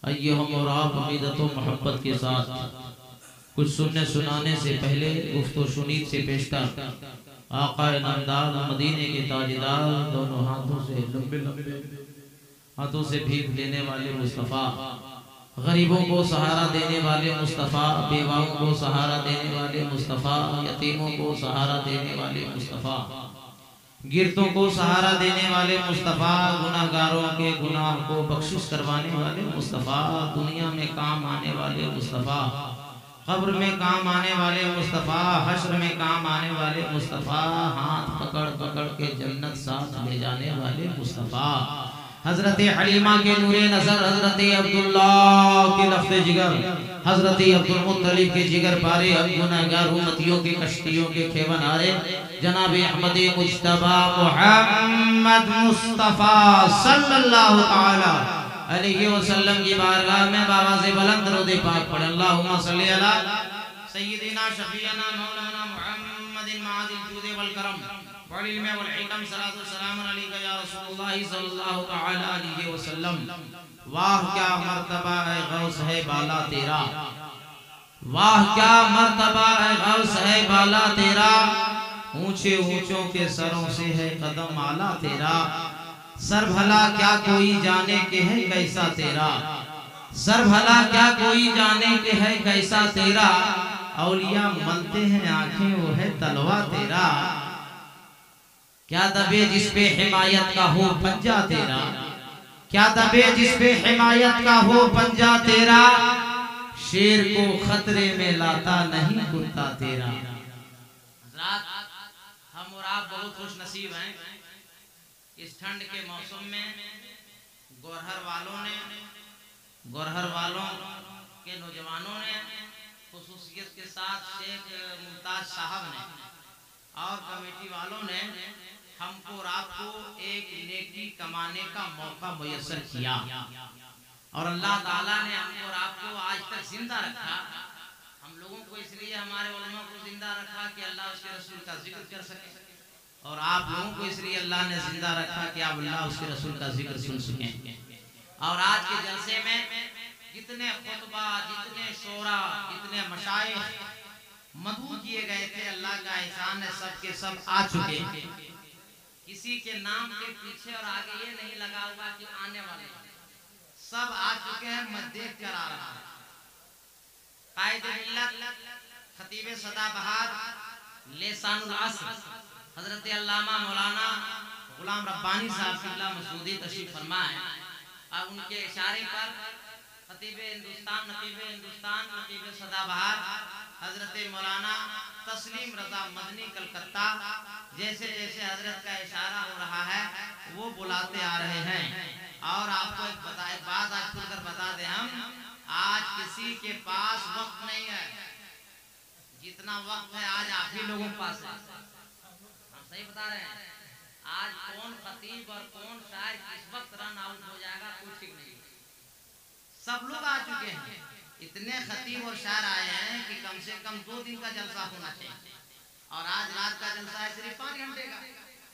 आइए हम और आप अक़ीदत व मोहब्बत के साथ कुछ सुनने सुनाने से पहले गुफ्तो शुनीद से पेशकार आक़ाए नामदार मदीने के ताजदार दोनों हाथों से लंबे लंबे हाथों से भीख लेने वाले मुस्तफ़ा, गरीबों को सहारा देने वाले मुस्तफ़ा, बेवाओं को सहारा देने वाले मुस्तफ़ा, यतीमों को सहारा देने वाले मुस्तफ़ा, गिरतों को सहारा देने वाले मुस्तफ़ा, गुनाहगारों के गुनाह को बख्शिश करवाने वाले मुस्तफ़ा, दुनिया में काम आने वाले मुस्तफ़ा, कब्र में काम आने वाले मुस्तफ़ा, हश्र में काम आने वाले मुस्तफ़ा, हाथ पकड़ पकड़ के जन्नत साथ ले जाने वाले मुस्तफ़ा, हज़रत हलीमा के नूरे नज़र, हज़रत अब्दुल्ला के लफ्ज़े जिगर, हज़रत अब्दुल मुत्तलिब के जिगर पारे, अब गुनाहगार उम्मतियों के कश्तियों के खेवनारे जनाब अहमद मुज्तबा मुहम्मद मुस्तफ़ा सल्लल्लाहु तआला अलैहि वसल्लम की बारगाह में बाबा से बुलंद दरूद पाक पढ़, अल्लाहुम्मा सल्ली अला सय्यिदिना शफीअना मौलाना मुहम्मदिन मादिल जूद वल करम वल इल्म वल हिकम सलातु व सलाम अलैका या रसूलुल्लाह सल्लल्लाहु तआला अलैहि वसल्लम। वाह क्या मर्तबा है गौस है बाला तेरा, वाह क्या मर्तबा है गौस है बाला तेरा, ऊंचे ऊंचों के सरों से है कदम आला तेरा, सर भला क्या कोई जाने के है कैसा तेरा, सर भला क्या कोई जाने के है कैसा तेरा, औलिया मनते हैं आंखें वो है तलवा तेरा, क्या दबे जिस पे हिमायत का हो पंजा तेरा, क्या दबे जिस पे हिमायत का हो पंजा तेरा, शेर को खतरे में लाता नहीं कुत्ता तेरा। हम और आप बहुत खुश नसीब हैं, इस ठंड के मौसम में गोरहर वालों के नौजवानों ने खुसूसियत के साथ शेख मुमताज साहब ने और कमेटी वालों ने हमको और आपको एक नेकी कमाने का मौका मुयस्सर किया और अल्लाह ताला ने हमको और आपको आज तक जिंदा रखा। हम लोगों को इसलिए हमारे उलमा को जिंदा रखा कि अल्लाह उसके रसूल का जिक्र कर सके, और आप लोगों को इसलिए अल्लाह ने जिंदा रखा कि आप अल्लाह उसके रसूल का जिक्र सुन सकें। और आज के जलसे में जितने खुतबा, जितने शोरा, जितने मशाइख मदऊ किए गए थे, अल्लाह का एहसान है सब के सब आ चुके। किसी के नाम के पीछे और आगे ये नहीं लगा हुआ कि आने वाले, सब आ चुके हैं, मैं देख कर आ रहा हूं। कायदे मिल्लत खतीबे सदाबहार लिसानुल अस्र हजरत अल्लामा मौलाना गुलाम रब्बानी साहब फिल्ला मसूदी तशरीफ फरमाए। अब उनके इशारे पर खतीबे हिंदुस्तान, नकीबे हिंदुस्तान, नकीबे सदाबहार हजरत मौलाना तस्लीम रजा मदनी कलकत्ता जैसे जैसे हजरत का इशारा हो रहा है वो बुलाते आ रहे हैं। और आपको एक बात आज खुलकर बता दें, हम आज किसी के पास वक्त नहीं है, जितना वक्त है आज आप ही लोगों के पास है। हम सही बता रहे हैं, आज कौन खतीब और कौन शायर किस वक्त रन आउट हो जाएगा कोई ठीक नहीं। सब लोग आ चुके हैं, इतने खतीब और शायर आए हैं कि कम से कम 2 दिन का जलसा होना चाहिए, और आज रात का जलसा है सिर्फ 5 घंटे का।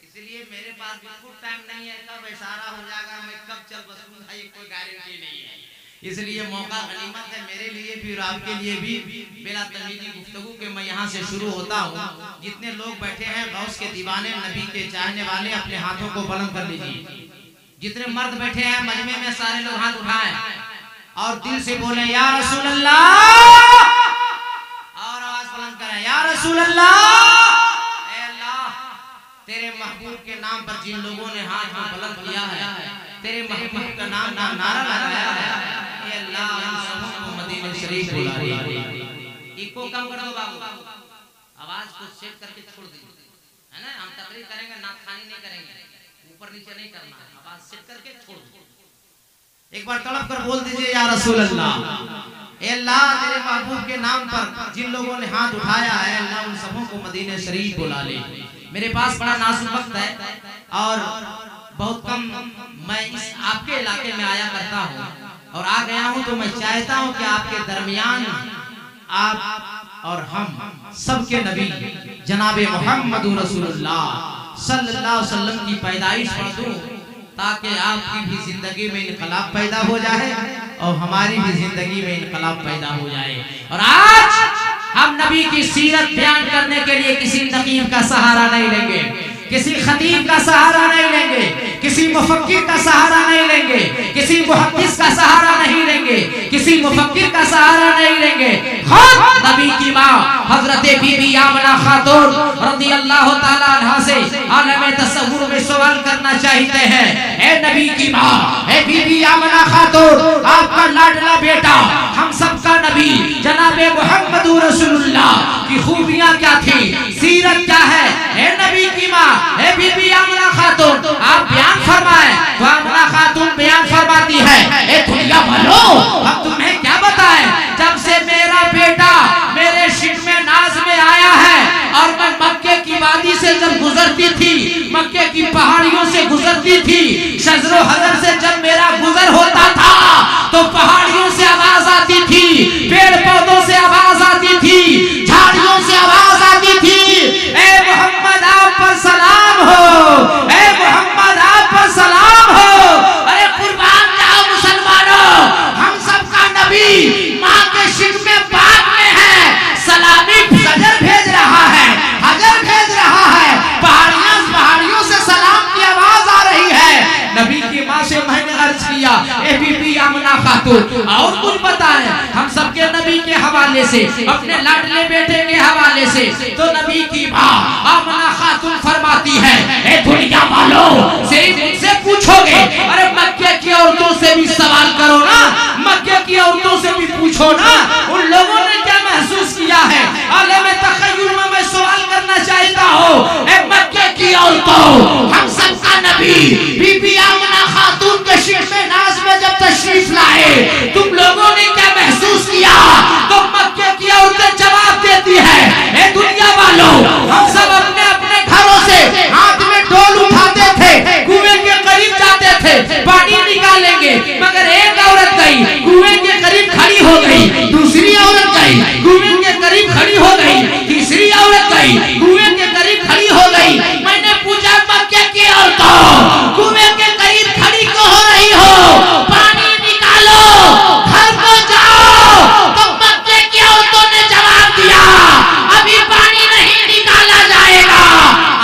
इसलिए मेरे पास बिल्कुल टाइम नहीं है, कब इशारा हो जाएगा मैं कब चल बसूंगा ये कोई गारंटी नहीं है। इसलिए मौका गनीमत है मेरे लिए भी और आपके लिए भी। बिला तमीज़ी गुफ्तगू के मैं यहाँ से शुरू होता हूँ। जितने लोग बैठे हैं गौस के दीवाने, नबी के चाहने वाले, अपने हाथों को बुलंद कर लीजिए। जितने मर्द बैठे हैं मजमे में सारे लोग हाथ उठाएं और दिल से बोले या रसूल अल्लाह, और आवाज बुलंद करें या रसूल अल्लाह। ऐ अल्लाह, तेरे महबूब के नाम पर जिन लोगों ने हाथ में बुलंद किया है, तेरे महबूब का नाम नारा लगाया है, ऐ अल्लाह इन सबों को मदीने शरीफ बुला ले। इको कम कर दो बाबू, आवाज को सेट करके छोड़ दीजिए, है ना। हम तकरीर करेंगे, नाथखानी नहीं करेंगे, ऊपर नीचे नहीं करना, आवाज सेट करके छोड़ दो। एक बार तड़प कर बोल दीजिए या रसूल अल्लाह। ए अल्लाह, तेरे महबूब के नाम पर जिन लोगों ने हाथ उठाया है, अल्लाह उन सबों को मदीने शरीफ बुला ले। मेरे पास बड़ा नाजुक वक्त है और बहुत कम मैं इस आपके इलाके में आया करता हूँ, और आ गया हूँ तो मैं चाहता हूँ कि आपके दरमियान आप और हम सबके नबी जनाबे मोहम्मद रसूलुल्लाह सल्लल्लाहु अलैहि वसल्लम की पैदाइश पढ़ दूं, ताकि आपकी भी जिंदगी में इनकलाब पैदा हो जाए और हमारी भी जिंदगी में इनकलाब पैदा हो जाए। और आज हम नबी की सीरत बयान करने के लिए किसी नकीब का सहारा नहीं लेंगे, किसी खतीब का सहारा नहीं लेंगे, किसी मुफक्किर का सहारा नहीं लेंगे, किसी मुहद्दिस का सहारा नहीं लेंगे, किसी मुफक्किर का सहारा नहीं लेंगे। खुद नबी की माँ हजरत बीबी आमना खातून रज़ियल्लाहु ताला अन्हा से आलम तसव्वुर में सवाल करना चाहते हैं। ए नबी की माँ, ए बीबी आमना खातून, आपका लाडला बेटा, हम सबका नबी जनाबे मुहम्मदुर रसूलुल्लाह की खूबियाँ क्या थी, सीरत क्या है? ए नबी की माँ, ए बीबी आमना खातून, आप बयान फरमाएं। तो आमना खातून बयान फरमाती है, ए दुनिया वालों, हम तुम्हें क्या बताएं, जब से मेरा बेटा मेरे शिक में नाज में आया है और मैं मक्के की वादी से जब गुजरती थी, मक्के की पहाड़ियों से गुजरती थी, शजरो हजर से जब मेरा गुजर होता था तो पहाड़ियों से आवाज आती थी, पेड़ पौधों से आवाज आती थी, झाड़ियों से आवाज आती थी, ए मोहम्मद आप पर सलाम हो, ए मोहम्मद आप पर सलाम हो। अरे कुर्बान जाओ मुसलमानों, हम सबका नबी माँ के शिक में बाग में है, सलामी हजर भेज रहा है, हजर भेज रहा है, पहाड़ियों से सलाम की आवाज आ रही है। नबी की माँ से मैंने अर्ज किया, ए बीबी आमना खातून, और कुछ बताएं हम सबके नबी के हवाले से, अपने लाडले बेटे के हवाले से। तो नबी की माँ आमना खातून फरमाती है, ए दुनिया वालों, सिर्फ उनसे पूछोगे, अरे मक्के की औरतों से भी सवाल करो ना, मक्के की औरतों से भी पूछो ना, उन लोगों ने क्या महसूस किया है। आलम तखय्युल में मैं सवाल करना चाहता हूँ, ए मक्के की औरतों, हम सबका नबी बीबी आमना खातून के शिक में नाज में जब तशरीफ लाए, तुम लोगों ने क्या महसूस किया? तो मक्के की औरतें जवाब देती है, ए दुनिया वालों, हम सब अपने अपने घरों से हाथ में डोल उठाते थे, कुएं के करीब जाते थे, पानी निकालेंगे, मगर एक औरत गई, कुएं के करीब खड़ी हो गई, दूसरी औरत गई, कुएं के करीब खड़ी हो गई, तीसरी औरत गई, कुएं के करीब खड़ी हो गई। मैंने पूछा, मक्के की औरतों, कुएं के करीब खड़ी क्यों हो रही हो? पानी निकालो, घर को जाओ। तो मक्के की औरतों ने जवाब दिया, अभी पानी नहीं निकाला जाएगा।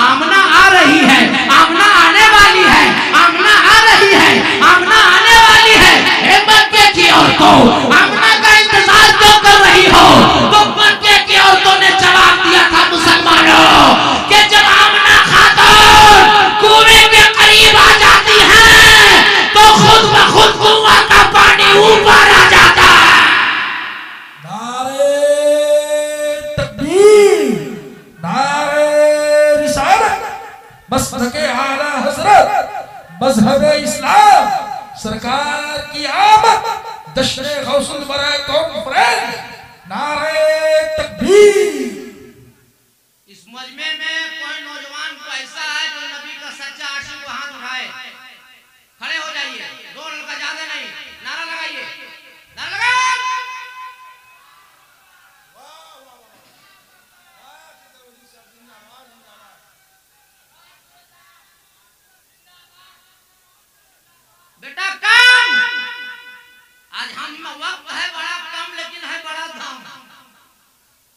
आमना आ रही है, आमना आने वाली है, आमना आ रही है, आमना आने वाली है। ए मक्के की औरतों, आमना का इंतजार क्यों कर रही हो? तो मक्के की औरतों ने जवाब दिया था मुसलमानों, कि जब आमना खातून कुएं के करीब आ जाती है तो खुद ब खुद कुआं का पानी ऊपर आ जाता है। नारे तकबीर, नारे रिसालत, मसलके आला हजरत, मजहब इस्लाम, सरकार की आमद, दश्रे गौसुल बराए कॉन्फ्रेंस, नारे तकबीर। इस मजमे में कोई नौजवान को ऐसा है जो नबी का सच्चा आशिक को हाथ उठाए, खड़े हो जाइए, दो लड़का ज्यादा नहीं, नारा लगाइए, नारा लगाओ। बेटा काम, आज हम वक्त है बड़ा कम, लेकिन है बड़ा धाम,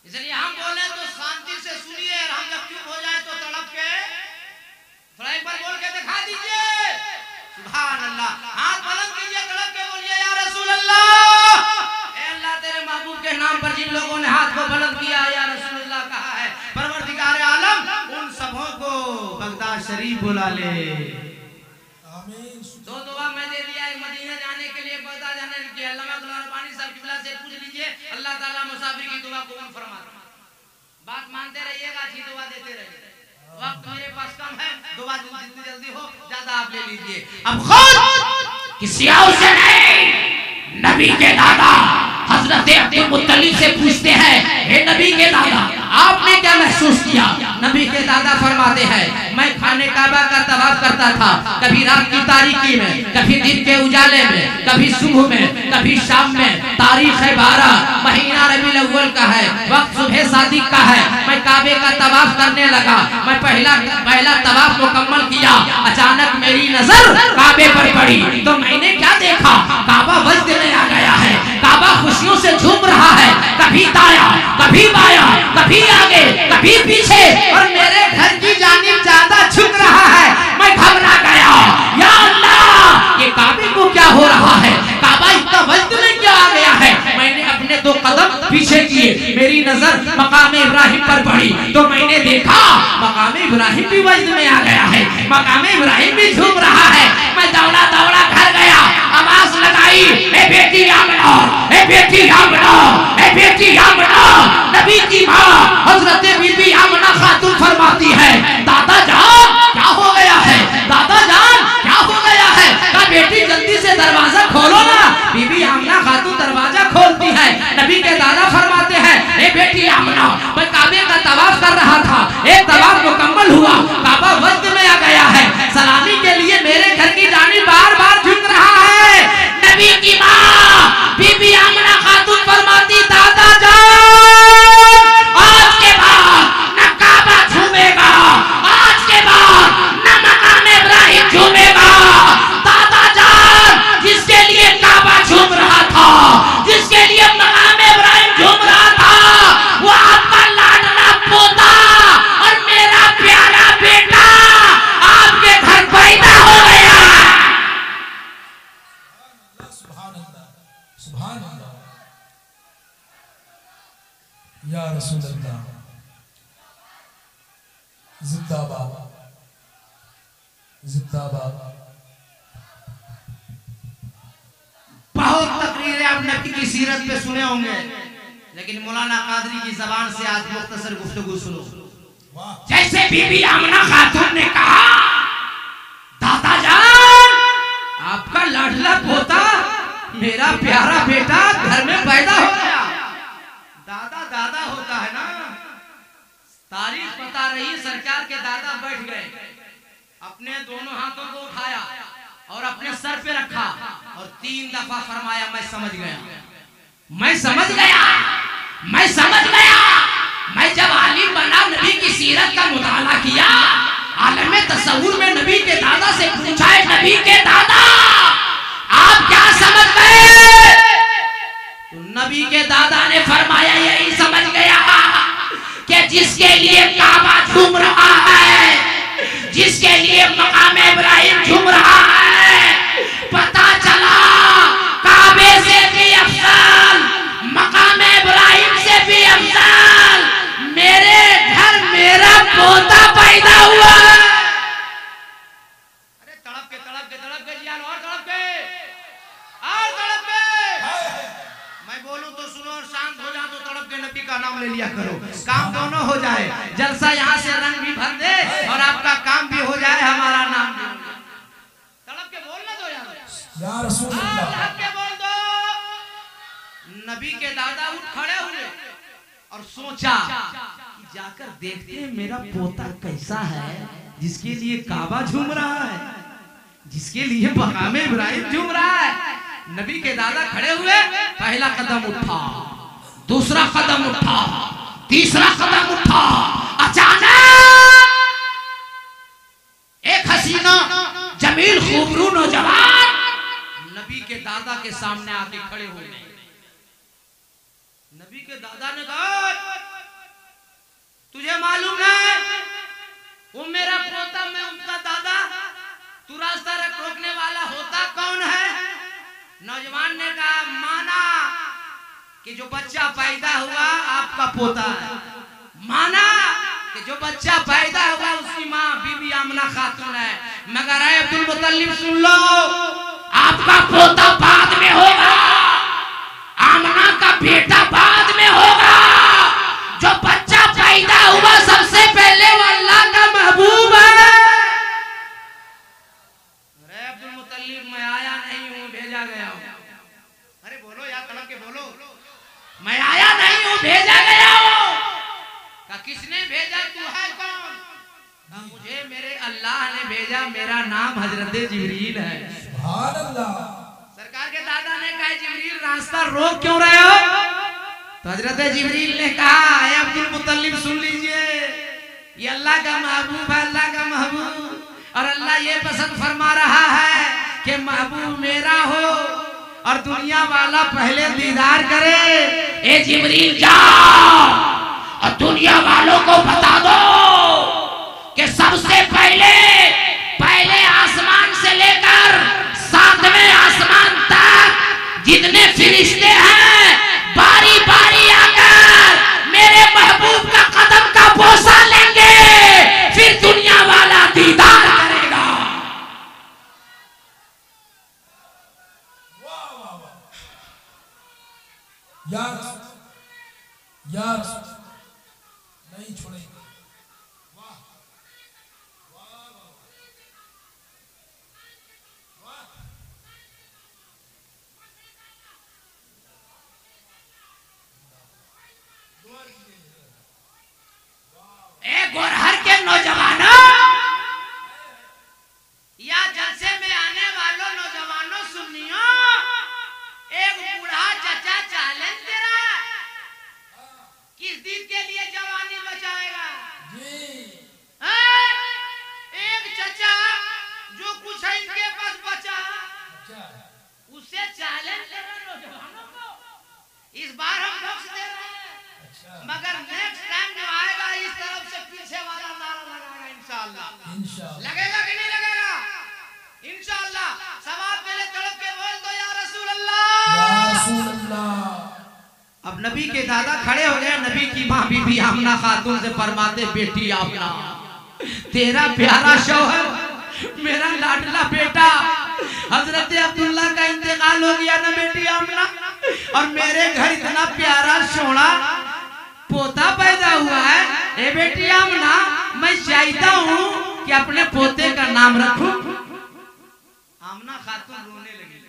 इसलिए हम बोले तो शांति से सुनिए, और हम जब चुप हो जाए तो तड़प के थोड़ा एक बार बोल के दिखा दीजिए, सुभान अल्लाह। हाथ बुलंद कीजिए, तड़प के बोलिए, या रसूल अल्लाह। ए अल्लाह, तेरे महबूब के नाम पर जिन लोगों ने हाथ को बुलंद किया, या रसूल अल्लाह कहा है, परवरदिगार आलम उन सबों को बगदाद शरीफ बुला ले। आमीन। दो दुआ मैं दे दिया, एक मदीना जाने के लिए, बगदाद जाने के लिए। अल्लामा गुलारबानी साहब किबला से पूछ लीजिए, अल्लाह ताला मुसाफिर की दुआ कबूल फरमाता। बात मानते रहिएगा, अच्छी दुआ देते रहिए। वक्त मेरे पास कम है, दुआ जितनी जल्दी हो ज्यादा आप ले लीजिए। अब खुद किसी और से नहीं, नबी के दादा हजरत अब्दुल मुत्तलिब से पूछते हैं, हे नबी के दादा, आपने क्या महसूस किया? नबी के दादा फरमाते हैं, मैं खाने काबा का तवाफ करता था, कभी रात की तारीकी में, कभी दिन के उजाले में, कभी सुबह में, कभी शाम में। तारीख है 12, महीना रबीउल अव्वल का है, वक्त सुबह सादिक का है। मैं काबे का तवाफ करने लगा, मैं पहला तवाफ मुकम्मल किया, अचानक मेरी नजर काबे पर पड़ी, तो मैंने क्या देखा? काबा वजद में आ गया। कभी आगे कभी पीछे और मेरे घर की जानिब ज्यादा झुक रहा है। मैं घबरा गया, या अल्लाह ये काबे को क्या हो रहा है, काबा इतना वजन में क्या आ गया है। मैंने अपने 2 कदम पीछे किए, मेरी नजर मकाम इब्राहिम पर पड़ी तो मैंने देखा मकाम इब्राहिम भी वजन में आ गया है, मकाम इब्राहिम भी झूम रहा है। मैं दौड़ा दौड़ा घर गया, आवाज लगाई, ए बेटी आमना, ए बेटी आमना, ए बेटी आमना। नबी की माँ हजरत बीबी आमना खातून फरमाती है, दादा जान क्या हो गया है, दादा जान क्या हो गया है। कहा बेटी जल्दी से दरवाजा खोलो ना। बीबी आमना खातून दरवाजा खोलती है, नबी के दादा फरमाते हैं, ए बेटी आमना मैं काबे का तवाफ कर रहा था, एक तवाफ मुकम्मल हुआ, काबा वजन में आ गया है, सलामी के लिए मेरे घर की जानिब बार बार झुक रहा है। नबी की माँ बीबी आमना खातून फरमाती, दादा जान आज के बाद न काबा झूमेगा, आज के बाद न मकाम इब्राहिम झूमेगा। दादा जान जिसके लिए काबा झूम रहा था, जिसके लिए मकाम इब्राहिम झूम रहा था, वो आपका लाडला पोता और मेरा प्यारा बेटा आपके घर पैदा हो गया। सुभान अल्लाह, सुभान अल्लाह, या रसूल अल्लाह, जिंदाबाद, जिंदाबाद। बहुत तकरीरें आप नबी की सीरत पे सुने होंगे, लेकिन मौलाना कादरी की जबान से आज मुख्तसर गुफ्तगू सुनो। जैसे बीबी आमना खातून ने कहा, दादा जान आपका लाडला पोता मेरा प्यारा बेटा घर में पैदा हो गया। दादा दादा होता है ना, तारीफ बता रही सरकार के दादा बैठ गए, अपने दोनों हाथों को उठाया और अपने सर पे रखा और 3 दफा फरमाया, मैं समझ गया, मैं समझ गया, मैं समझ गया। मैं जब आलिम बना, नबी की सीरत का मुताला किया, आलम तसव्वुर में नबी के दादा से पूछा, नबी के दादा आप क्या समझ गए? तो नबी के दादा ने फरमाया, यही समझ गया कि जिसके लिए काबा झूम रहा है, जिसके लिए मकाम इब्राहिम झूम रहा है, पता चला काबे से भी अफजल, मकाम इब्राहिम से भी अफजल मेरे घर मेरा पोता पैदा हुआ। अरे तड़प के जियान, और तड़प के मैं बोलूं तो सुनो और शांत हो जाओ तो तड़प के नबी का नाम ले लिया करो, काम दोनों हो जाए। जलसा यहाँ से रंग भी भर दे और आपका काम भी हो जाए, हमारा नाम भी हो जाए। तड़प के बोलना दो या रसूल अल्लाह, तड़प के बोल दो। नबी के दादा उठ खड़े हुए और सोचा कि जाकर देखते हैं मेरा पोता कैसा है, जिसके लिए काबा झूम रहा है, जिसके लिए मकाम इब्राहिम झूम रहा है। नबी के दादा खड़े हुए, पहला कदम उठा, दूसरा कदम उठा, तीसरा कदम उठा। अचानक एक हसीना जमील खूबरू नौजवान नबी के दादा के सामने आके खड़े हुए। नबी के दादा ने कहा, तुझे मालूम है वो मेरा पोता, मैं उनका दादा, तू रास्ता रोकने वाला होता कौन है? नौजवान ने कहा, माना कि जो बच्चा पैदा हुआ आपका पोता है, माना कि जो बच्चा पैदा हुआ उसकी माँ बीबी आमना खातून है, मगर ऐ अब्दुल मुत्तलिब सुन लो, आपका पोता बाद में होगा, आमना का बेटा बाद में होगा। जो बच्चा पैदा हुआ सबसे पहले वो अल्लाह का महबूब है। अरे अब्दुल मुत्तलिब मैं आया नहीं हूँ, भेजा गया हूँ। अरे बोलो यार, तड़प के बोलो, मैं आया नहीं हूँ, भेजा गया हूँ। किसने भेजा, तू है कौन? मुझे मेरे अल्लाह ने भेजा, मेरा नाम हजरत जिब्रील है। सुभान अल्लाह। सरकार के दादा ने कहा, जिब्रील रास्ता रोक क्यों रहे हो? तो हजरत जिब्रील ने कहा, अब्दुल मुत्तलिब सुन लीजिए, ये अल्लाह का महबूब है, अल्लाह का महबूब, और अल्लाह ये पसंद फरमा रहा है कि महबूब मेरा हो और दुनिया वाला पहले दीदार करे। ए जिब्रील जाओ और दुनिया वालों को बता दो कि सबसे पहले आसमान से लेकर 7वें आसमान तक जितने फरिश्ते हैं बारी बारी आकर मेरे महबूब का कदम का बोसा लेंगे, फिर दुनिया वाला दीदार करेगा। यार नहीं छोड़ेंगे। गोरहर के नौजवानों या जलसे में आने वालों नौजवानों सुनियो, एक बूढ़ा चचा चैलेंज दे रहा है, किस दिन के लिए जवानी बचाएगा एक चचा जो कुछ है इनके पास बचा उससे चैलेंज दे रहा नौजवानों को। इस बार हम बख्श दे रहे हैं, मगर नेक्स्ट टाइम जो आएगा इस तरफ से पीछे वाला नारा लगाएगा इंशाअल्लाह। लगेगा कि नहीं लगेगा? इंशाअल्लाह। सवाब पहले तड़प के बोल दो या रसूल अल्लाह। अब नबी के दादा खड़े हो गए, नबी की माँ बीबी आमना खातून से फरमाते, बेटी आमना तेरा प्यारा शौहर मेरा लाडला बेटा हजरत अब्दुल्ला का इंतकाल हो गया ना बेटी आमना, और मेरे घर इतना प्यारा सोना पोता पैदा हुआ है। ए बेटी आमना, मैं चाहता हूँ कि अपने पोते का नाम रखूं। आमना खातून रोने लगी।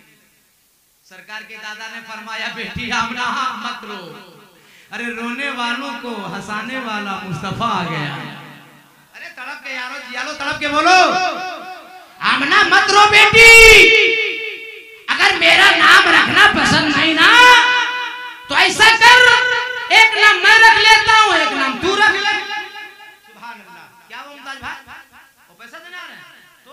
सरकार के दादा ने फरमाया, बेटी आमना मत रो, अरे रोने वालों को हंसाने वाला मुस्तफा आ गया। अरे तड़प के यारो जियालो, तड़प के बोलो, आमना मत रो बेटी, अगर मेरा नाम रखना पसंद नहीं ना तो ऐसा कर, एक नाम मैं रख लेता हूँ, एक नाम तू रख ले। सुभान अल्लाह। क्या वो मुमताज भाई वो पैसा देने आ रहे हैं तो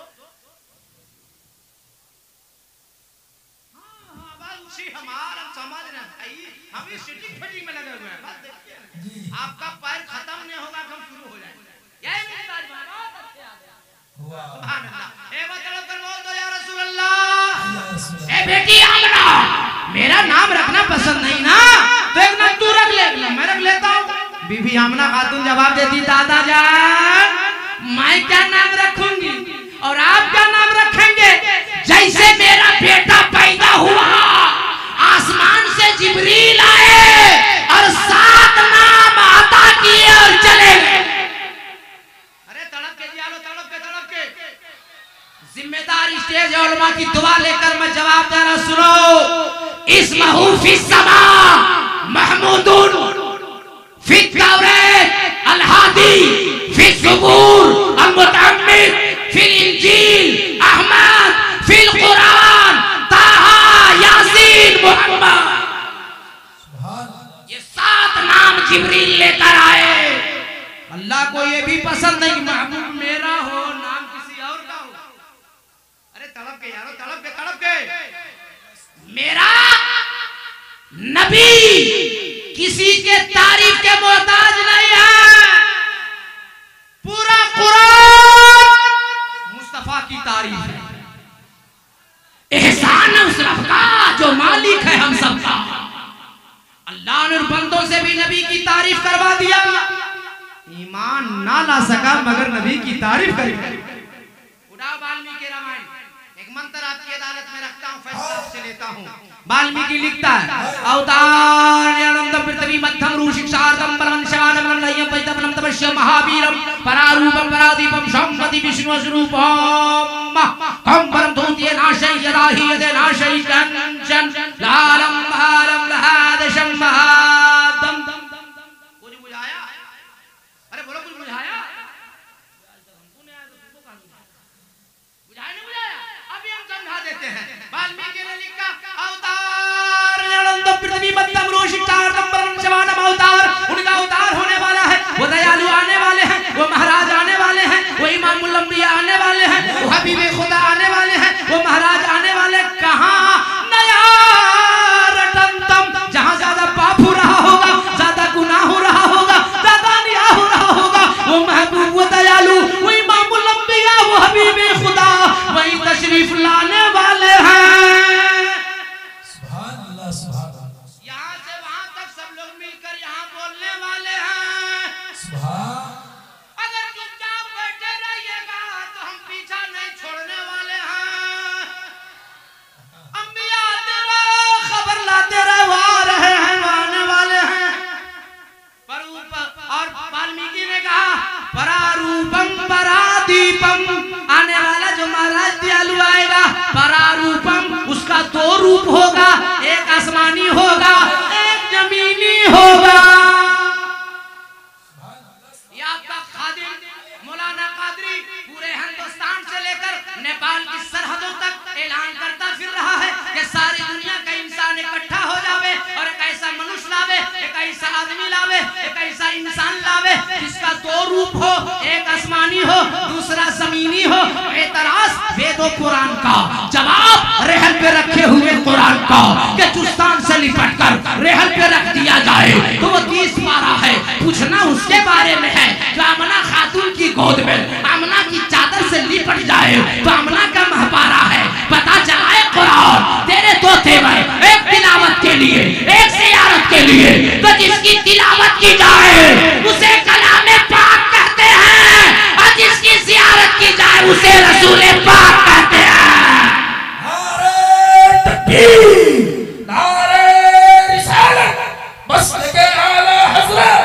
हाँ उसी हमारा समझ रहे हैं, हम इस सिटिंग फिटिंग में लगे हुए हैं। बस देखिए आपका पैर खत्म नहीं होगा, हम शुरू हो जाएंगे। यही मुमताज भाई सुभान अल्लाह। एक बार तड़प कर बोल दो या रसूल अल्लाह। ए बेटी आमना, मेरा नाम रखना पसंद नहीं ना तो एक नाम तू रख ले, एक नाम मैं रख लेता हूँ। बीबी आमना खातून जवाब देती, दादा जान मैं क्या नाम रखूंगी और आप क्या नाम रखेंगे? जैसे मेरा बेटा पैदा हुआ आसमान से जिब्रील आए और 7 नाम अता किए और चले गए। अरे तड़प के जियालो, तड़प के जिम्मेदार स्टेज उलमा की दुआ लेकर मैं जवाब दे रहा, सुनो। इस्महु फिस समा महमूदुन फित तौरात अल-हादी फिस ज़ुबूर अल-मुतअम्मिद फिल इंजील अहमद फिल कुरान ताहा यासीन मुहम्मद। ये 7 नाम जिब्रील लेकर आए। अल्लाह को ये भी पसंद नहीं कि महबूब मेरा हो, नाम किसी और का हो। अरे तड़प के यारो, तड़प के मेरा नबी किसी के तारीफ के मोहताज नहीं है। पूरा कुरान मुस्तफा की तारीफ है। एहसान उस रब का जो मालिक है हम सबका। अल्लाह ने बंदों से भी नबी की तारीफ करवा दिया। ईमान ना ला सका मगर नबी की तारीफ करी। उड़ाओ वाल्मीकि रामायण, एक मंत्र आपकी अदालत में रखता हूँ, फैसला से लेता हूँ। वाल्मीकि लिखता है, अवतार अनंतम पृथ्वी मध्यम रूषिक्षार्तम परमंशवानम लयम पैतमनम तपस्या महावीरम परारूपम परादीपम संपति विष्णु स्वरूपम कम परम धूतिये नाशय यदाहि यदे नाशय कंचन लालम भारम लहादशम महादम। कुछ बुझाया? अरे बोलो कुछ बुझाया? देते हैं। वाल्मीकि ने लिखा, अवतार अनंत पृथ्वी मध्यम रूषिक्षार्तम परमंशवानम अवतार, उनका अवतार होने वाला है। वो दयालु आने वाले हैं, वो महाराज आने वाले हैं, वो इमामुल अंबिया आने वाले हैं, वो हबीबे खुदा आने वाले हैं, वो महाराज आने वाले। कहाँ नया रटंतम, जहाँ ज्यादा पाप हो रहा होगा, ज्यादा गुनाह हो रहा होगा, ज्यादा अल्लाह सुभान अल्लाह। यहाँ से वहां तक सब लोग मिलकर यहाँ बोलने वाले हैं। सुभान अगर चुपचाप बैठे रहिएगा तो हम पीछा नहीं छोड़ने वाले हैं। अंबिया तेरा खबर लाते रहे, वो आ रहे हैं, वो आने वाले हैं। पर ऊपर और वाल्मीकि ने कहा परारूपम परादीपम, आने वाला जो महाराज दयालु आएगा, परारूपम उसका दो रूप होगा, एक आसमानी होगा, एक जमीनी होगा। यहाँ तक खादिम मौलाना कादरी पूरे हिंदुस्तान से लेकर नेपाल की सरहदों तक ऐलान करता फिर रहा है कि सारी दुनिया का इंसान इकट्ठा हो जावे और एक ऐसा मनुष्य लावे, एक ऐसा आदमी लावे, एक ऐसा इंसान लावे जिसका दो रूप हो, एक आसमानी हो, दूसरा जमीनी हो। एतराज वेदों कुरान का, जवाब रहल पे रखे हुए कुरान का कि चुस्तान से लिपट कर रहल पे रख दिया जाए तो वो 30 पारा है। पूछना उसके बारे में है जो आमना खातून की गोद में आमना की चादर से लिपट जाए तो आमना का महपारा है। पता चला है कुरान तेरे दो तेवर, एक तिलावत के लिए, एक ज़ियारत के लिए। तो जिसकी तिलावत की जाए उसे कलामे पाक कहते हैं और जिसकी ज़ियारत की जाए उसे रसूले पाक कहते हैं। नारे तकबीर, नारे रिसालत, मसलके आला हज़रत,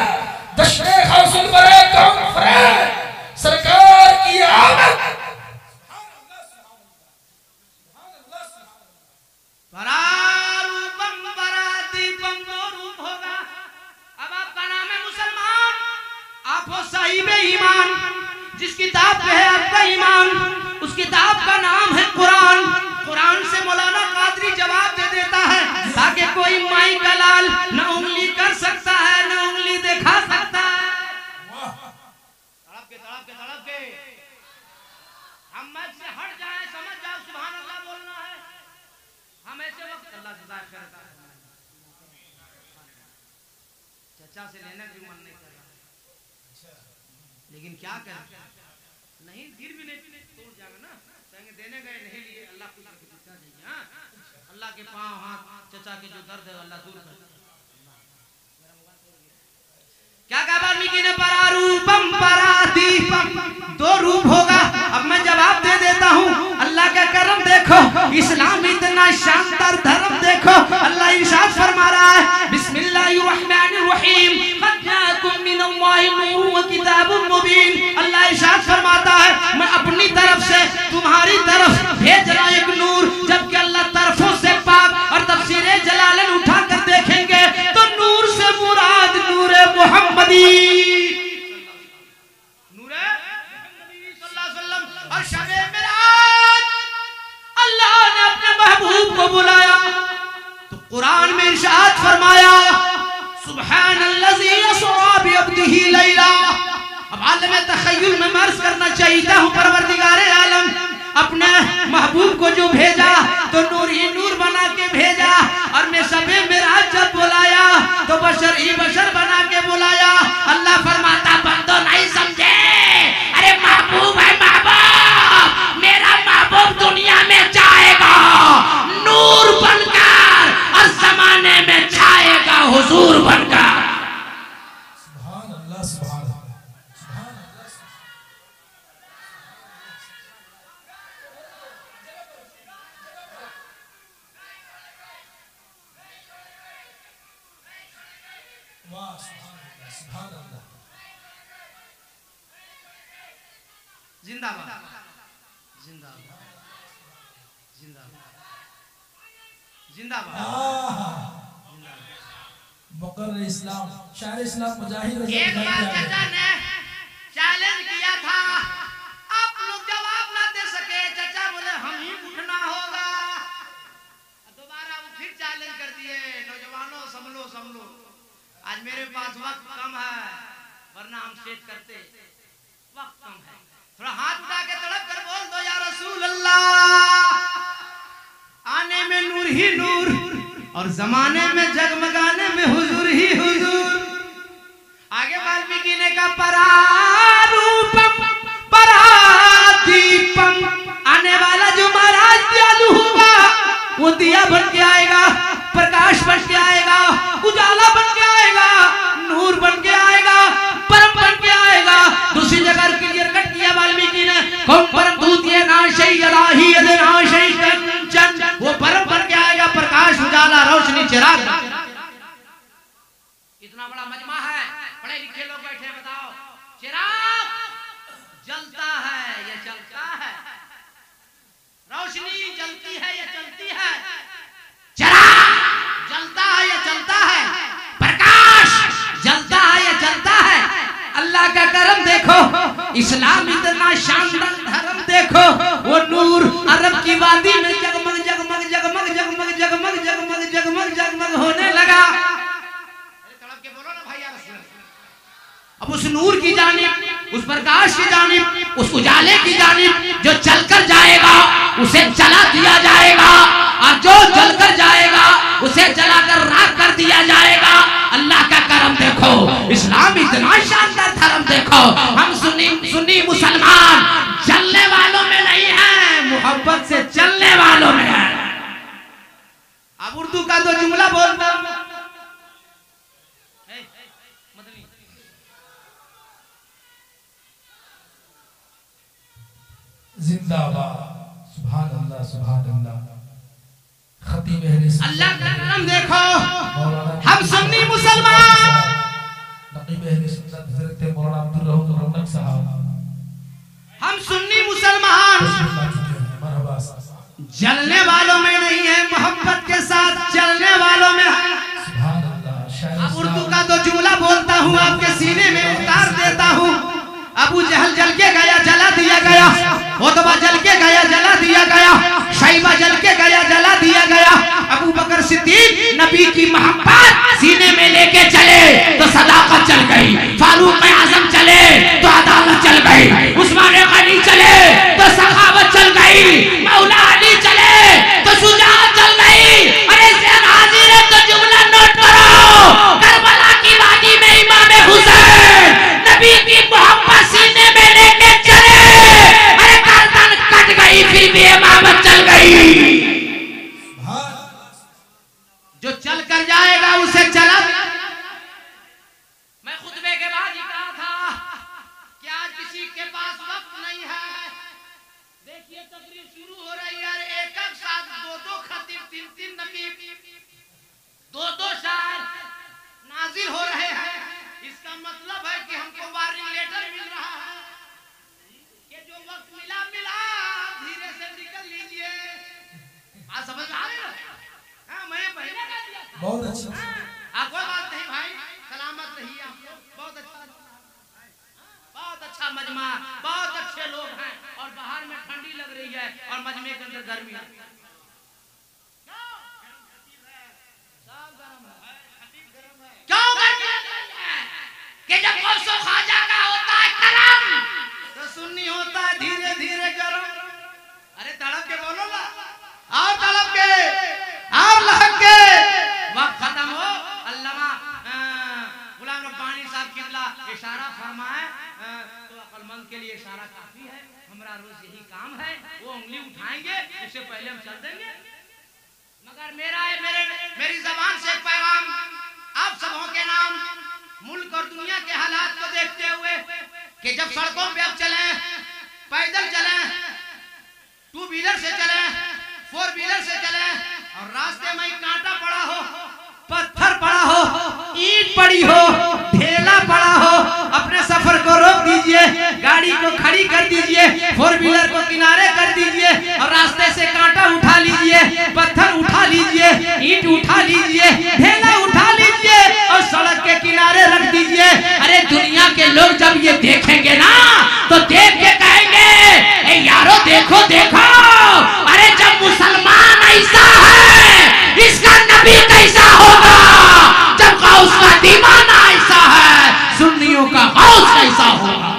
दशरे खासुल बरे कॉन्फ्रेंस, सरकार की आमद। परारूपम परादीपम, दो रूप होगा। अब आपका नाम है मुसलमान, आप हो साहिब ईमान। जिस किताब पे है आपका ईमान उस किताब का नाम है कुरान। कुरान से मौलाना कादरी जवाब दे देता है ताकि कोई माई का लाल न उंगली कर सकता है न उंगली दिखा सकता है। तड़प के हम मैच से हट जाए, समझ जाओ सुभान अल्लाह बोलना है। हम ऐसे वक्त अल्लाह से दुआ करता है। चचा से लेने का मन नहीं कर रहा, लेकिन क्या करें, नहीं गिर भी नहीं तोड़ जाएगा ना, कहेंगे देने गए नहीं लिए, अल्लाह कुछ दिखा देंगे। हाँ, अल्लाह के पांव हाथ चचा के जो दर्द है अल्लाह दूर कर। क्या कहा वाल्मीकि ने? परारूपम परादीपम, दो रूप होगा। अब मैं जवाब दे देता हूँ। अल्लाह का करम देखो, इस्लाम इतना शानदार धर्म देखो। अल्लाह इरशाद फरमा रहा है बिस्मिल्लाहिर्रहमानिर्रहीम, क़द जाअकुम मिनल्लाहि नूरुन व किताबुम मुबीन। अल्लाह इरशाद फरमाता है मैं अपनी तरफ से तुम्हारी तरफ भेज रहा एक नूर, जबकि अल्लाह तरफों से पाक। और तफसीरे जलालन उठाकर देखेंगे तो नूर से मुराद नूरे मुहम्मदी, नूरे मुहम्मदी सल्लल्लाहु अलैहि वसल्लम। और शबे मेराज अल्लाह ने अपने महबूब को बुलाया तो कुरान में इरशाद फरमाया सुब्हानल्लज़ी यसरा बिअब्दिही लैला। अब आलम तख़य्युल में मर्ज करना चाहता हूँ, परवरदिगारे आलम अपने महबूब को जो भेजा तो नूर ही नूर बना के भेजा। और मैं शबे मेराज जब बुलाया तो बशर ही बशर बना के बुलाया। अल्लाह फरमाता बंदो नहीं समझे, अरे महबूब है महबूब, मेरा महबूब दुनिया में जाएगा नूर बनकर और जमाने में छाएगा हुजूर बनकर। सुभान अल्लाह, सुभान अल्लाह, सुभान अल्लाह। वाह, सुभान अल्लाह, सुभान अल्लाह। जिंदाबाद जिंदाबाद जिंदाबाद जिंदाबाद। मुकर्र इस्लाम, शायर इस्लाम, मुजाहिद एक बार चाचा ने चैलेंज किया था, आप लोग जवाब ना दे सके। चाचा बोले हम ही उठना होगा। दोबारा वो फिर चैलेंज कर दिए, नौजवानों संभलो संभलो, आज मेरे पास वक्त कम है वरना हम सेट करते, वक्त कम है। थोड़ा हाथ उठा के तड़प कर बोल दो या रसूल अल्लाह। आने में नूर ही नूर और जमाने में जगमगाने में हुजूर ही हुजूर। आगे वाल्मीकि ने कहा परारूपम परादीपम, आने वाला जो महाराज दयालु होगा वो दिया बन के आएगा, प्रकाश चिराग। इतना बड़ा मजमा है, पढ़े लिखे लोग बैठे, बताओ चिराग जलता है या चलता है? रोशनी जलती है या चलती है? चिराग जलता है या चलता है? प्रकाश जलता है या चलता है? अल्लाह का करम देखो, इस्लाम इतना शानदार धर्म देखो, वो नूर अरब की वादी में जगमग जगमग जगमग जगमग जगमग जगमग जगमग जगमग होने लगा। तड़प के बोलो ना भाई यार। अब उस नूर की जानिब, उस प्रकाश की जानिब, उस उजाले की जानिब जो चलकर जाएगा उसे जला दिया जाएगा, और जो जलकर जाएगा उसे जलाकर राख कर दिया जाएगा। अल्लाह का करम देखो, इस्लाम इतना शानदार धर्म देखो। हम सुन्नी मुसलमान जलने वालों में नहीं है, मोहब्बत से चलने वालों में है। अब उर्दू का तो जुमला बोलता हूं, जिंदाबाद, सुभान अल्लाह सुभान अल्लाह। खतीब अल्लाह का करम देखो, हम सुन्नी मुसलमान, नकीब अहले सुन्नत हज़रत मौलाना अब्दुल रहूम रौनक साहब, हम सुन्नी मुसलमान जलने वालों में नहीं है, मोहब्बत के साथ चलने वालों में है। सुभान अल्लाह। अब उर्दू का तो जुमला बोलता हूँ, आपके सीने में उतार देता हूँ। अबू जहल जल के गया, जला दिया गया। उतबा जल के गया, जला दिया गया। शैबा जल के गया, जला दिया गया। अबू बकर सिद्दीक नबी की मोहब्बत सीने में लेके चले तो सदाकत चल गई। फारूक आजम चले तो अदालत चल गई। उस्मान गनी चले तो सखावत चल गई। मौला अली चले तो शुजाअत चल गई। अरे ज़ेन हाजिर है तो जुमला नोट करो, करबला की वादी में इमाम हुसैन नबी की मोहब्बत सीने में लेके चले। अरे गर्दन कट गई फिर भी इमामत चल गई। जो चल कर जाएगा उसे चला। मैं खुतबे के बाद ही कहा था कि आज किसी के पास वक्त नहीं है। देखिए तकरीर शुरू हो रही है, एक एक साथ दो खतीब, तीन नकीब, दो शायर नाजिल हो रहे हैं। इसका मतलब है कि हमको वार्निंग लेटर मिल रहा है कि जो वक्त मिला धीरे से निकल लीजिए। बात समझ में आ रही है? हाँ, मैं पहले कह दिया। बहुत अच्छा। कोई बात नहीं भाई, सलामत रहिए आप लोग। बहुत अच्छा मजमा, बहुत अच्छे लोग हैं, और बाहर में ठंडी लग रही है और मजमे के अंदर गर्मी है। क्यों गर्मी है? कि जब मौसम ख्वाजा का होता है करम तो सुन्नी होता है धीरे धीरे गरम। अरे तड़प के बोलो ना, और तड़प के और लहक के। वक्त खत्म हो, अल्लामा गुलाम रब्बानी साहब किबला इशारा फरमाए तो अक्लमंद के लिए इशारा काफी है। हमारा रोज यही काम है, वो उंगली उठाएंगे उससे पहले हम चल देंगे। मगर मेरी जबान से पैगाम आप सबों के नाम, मुल्क और दुनिया के हालात को देखते हुए कि जब सड़कों पे अब चलें, पैदल चलें, टू व्हीलर से चलें, फोर व्हीलर से चलें, और रास्ते में कांटा पड़ा हो, पत्थर पड़ा हो, ईंट पड़ी हो, ढेला पड़ा हो, अपने सफर को रोक दीजिए, गाड़ी को खड़ी कर दीजिए, फोर व्हीलर को किनारे कर दीजिए, और रास्ते से कांटा उठा लीजिए, पत्थर उठा लीजिए, ईंट उठा लीजिए, ढेला उठा लीजिए और सड़क के किनारे रख दीजिए। अरे दुनिया के लोग जब ये देखेंगे ना तो देख के कहेंगे, ए यारो देखो देखो, अरे जब मुसलमान ऐसा है इसका नबी कैसा होगा, जब गौस का दीवाना ऐसा है सुन्नियों का गौस कैसा होगा।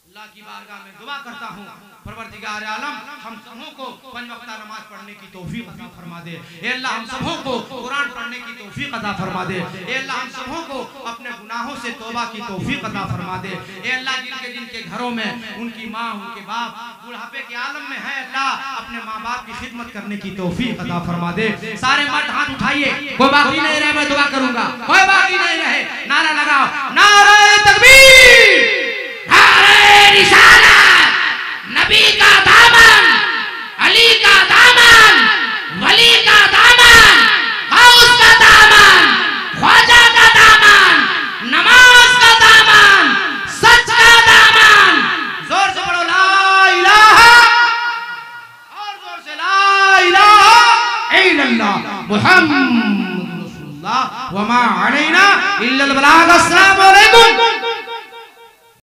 अल्लाह की बारगाह में दुआ करता हूँ, परवरदिगार आलम हम सबों को 5 वक्त नमाज पढ़ने की तौफीक अता फरमा दे। ए अल्लाह हम सबों को कुरान पढ़ने की तौफीक अता फरमा दे। ए अल्लाह हम सबों को अपने गुनाहों से तौबा की तौफीक अता फरमा दे। ए अल्लाह जिनके घरों में उनकी माँ, उनके बाप बुढ़ापे के आलम में है, अल्लाह अपने माँ बाप की खिदमत करने की तौफीक अता फरमा दे। सारे मर्द हाथ उठाइए, कोई बाकी नहीं रहे, मैं दुआ करूंगा, कोई बाकी नहीं रहे। नारा लगाओ, नारे तकबीर, नारे रिसालत, नबी का